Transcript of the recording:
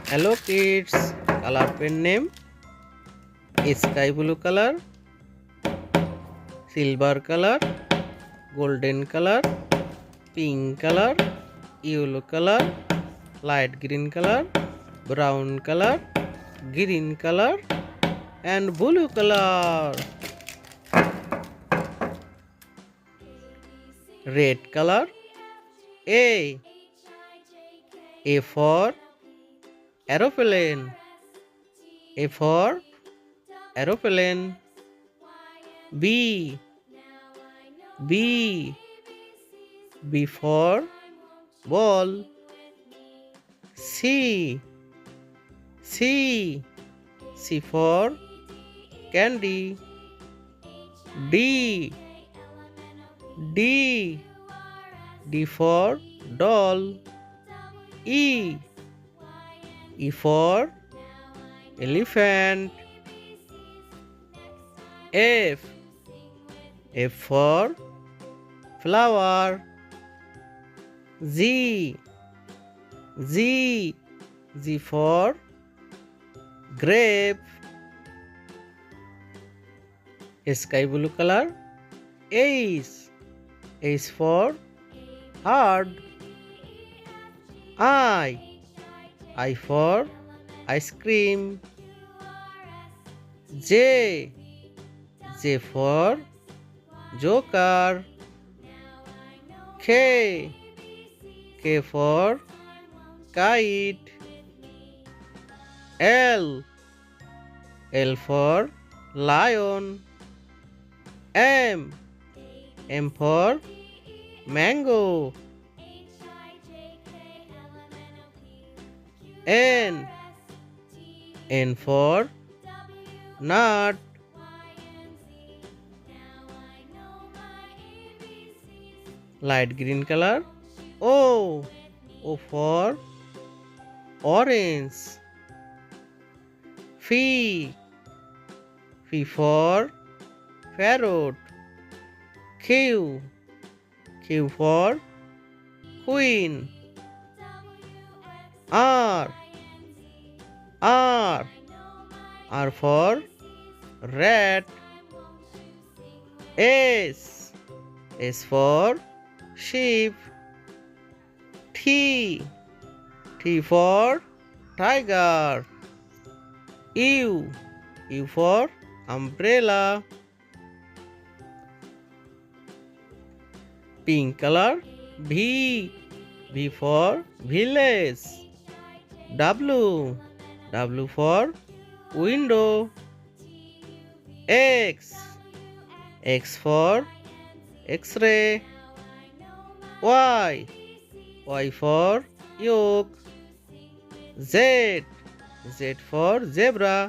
Hello kids, color pen name sky blue color, silver color, golden color, pink color, yellow color, light green color, brown color, green color and blue color. Red color. A for aeroplane. A for aeroplane. B. B. B for ball. C. C. C for candy. D. D. D for doll. E. E for elephant. F. F for flower. Z. Z. Z for grape. Sky blue color. H. H for heart. I for ice cream. J. J for joker. K. K for kite. L. L for lion. M. M for mango. N. N for nut. Light green color. O. O for orange. Phi. Phi for parrot. Q. Q for queen. R. R. R for rat. S. S for sheep. T. T for tiger. U. U for umbrella. Pink color. V. V for village. W. W for window. X. X for X-ray. Y. Y for yolk. Z. Z for zebra.